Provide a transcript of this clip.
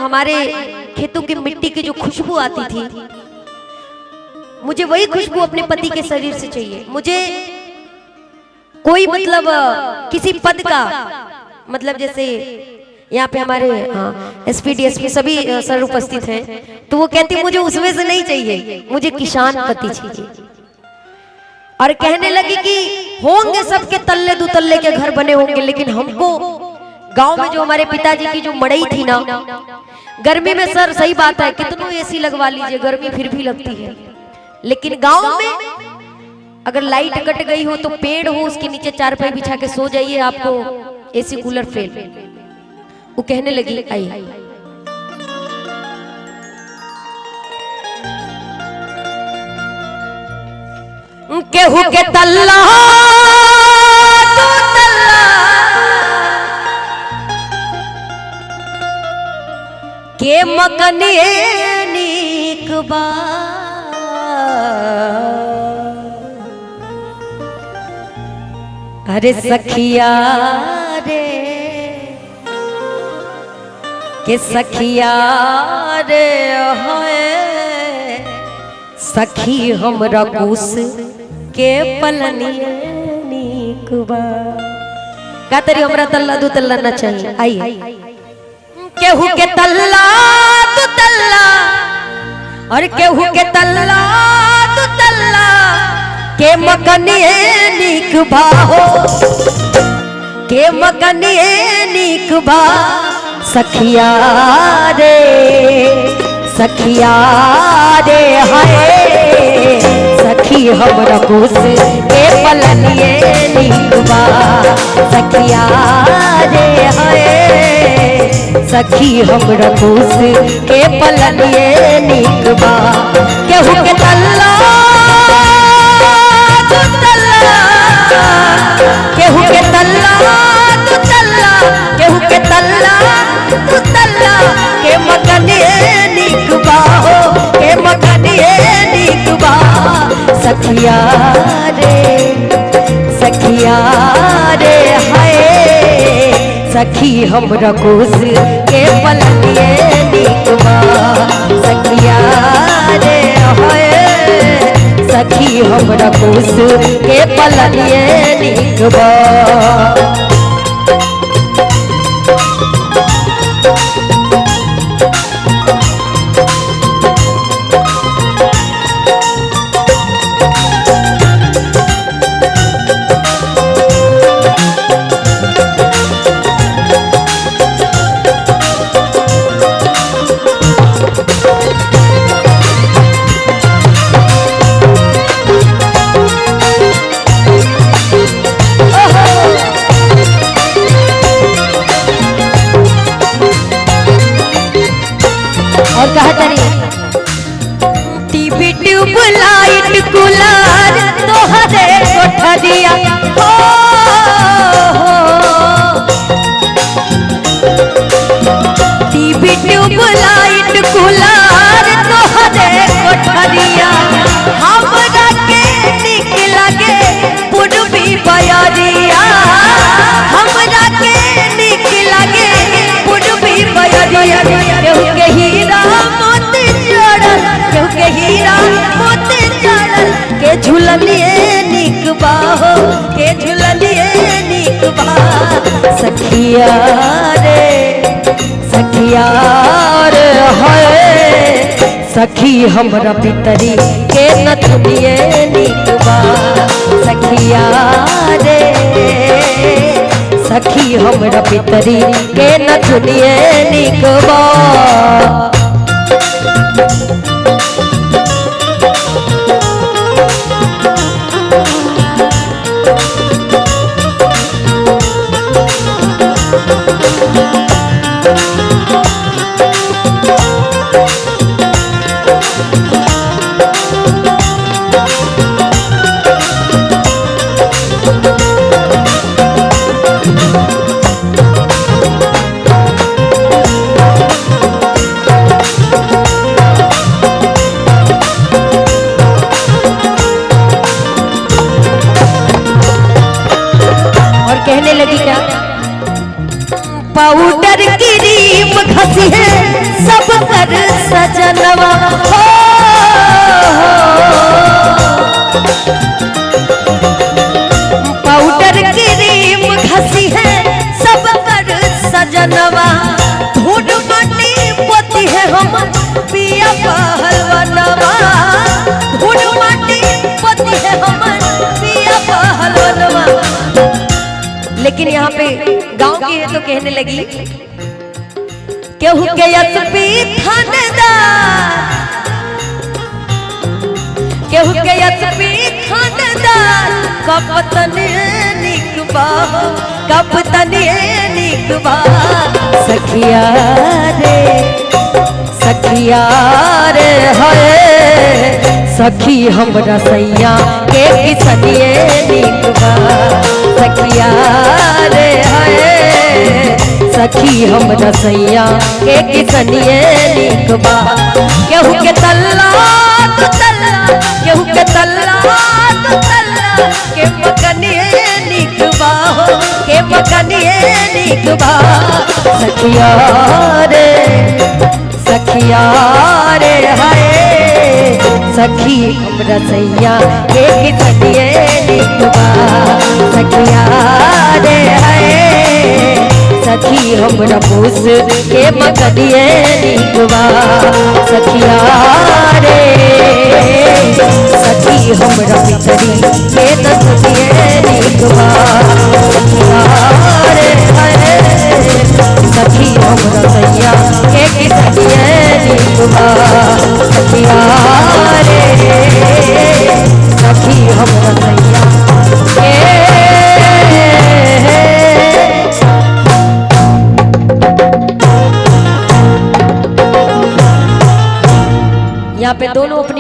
हमारे खेतों की मिट्टी की जो खुशबू आती थी, मुझे वही खुशबू अपने पति के शरीर से चाहिए। मुझे कोई मतलब किसी पद का मतलब जैसे यहाँ पे हमारे एसपी डीएसपी सभी सर उपस्थित हैं, तो वो कहती मुझे उसमें से नहीं चाहिए, मुझे किसान पति चाहिए। और कहने लगी कि होंगे सबके तल्ले दो तल्ले के घर बने होंगे, लेकिन हमको गांव में जो हमारे पिताजी की जो मड़ई थी ना, गर्मी में सर सही बात है कितनों एसी लगवा लीजिए गर्मी फिर भी लगती है, लेकिन गांव में अगर लाइट कट गई हो तो पेड़ हो उसके नीचे चारपाई बिछा के सो जाइए, आपको एसी कूलर फेल। वो कहने लगी आई केहू के तल्ला तू तल्ला के मकनिए नीक बा, अरे सखिया रे के सखिया रे है सखी हमरा कुस के पलनिए नीक बा। का तरी हमरा तल्ला दू तल्ला ना चाहिए। आई केहू के तल्ला दू तल्ला और केहू के तल्ला दू तल्ला के मकनिए नीक बा हो, के मकनिए नीक बा सखिया रे सखिया रे हाय सखी हमरा कुस के पलनिए नीक बा, सखिया रे हाय सखी हमरा कुस के पलनिए नीक बा। केहू के तल्ला दू तल्ला केहू के तल्ला दू तल्ला केहू के तल्ला दू तल्ला के मकनिए नीक बा हो, के मकनिए नीक बा सखिया रे हाय सखी हमरा कुस के पलनिए नीक बा, सखिया रे हाय सखी हमरा कुस के पलनिए नीक बा। और कहा तरी टीवी ट्यूब लाइट कूलर तोहरे कोठरिया हो, टीवी ट्यूब लाइट कूलर तोहरे कोठरिया हमरा के निक लगे पुरबी बयरिया, हमरा के निक लगे पुरबी बयरिया। केहू के हीरा मोती जड़ल केहू के हीरा मोती जड़ल के झुलनिए नीक बा हो, के झुलनिए नीक बा सखिया रे है सखी हमरा पितरी के नथुनिए नीक बा, सखिया रे सखी हमरा पितरी के नथुनिए नीक बा। सजनवा हो, पाउडर क्रीम घसी है सब कर सजनवा, धूल माटी पोती है हम पिया पहलवनवा, धूल माटी पोती है हम पिया पहलवनवा। लेकिन यहाँ पे गांव की है तो कहने लगी केहू के यशपी थानेदार, केहू के यशपी थानेदार, कपतन निकबा कपतन निकबा। सखिया रे है सखी हमरा सैया के किसनिए निकबा, सखिया रे है सखी हमरा सैया के किसनिए निकबा। केहू के तल्ला तो तल्ला, केहू के तल्ला तो तल्ला, के मकनिए निकबा हो, के मकनिए निकबा। सखिया रे हाय सखी हमरा सैया के किसनिए निकबा, सखिया रे हाय सखी हमरा पूस के मकनिए निकबा। सखिया रे सखी हमरा पितरी के नसनिए निकबा, सखिया रे सखी हमरा सैया के किसनिए निकबा। सखिया रे सखी हमरा सैया के। यहाँ पे दोनों अपनी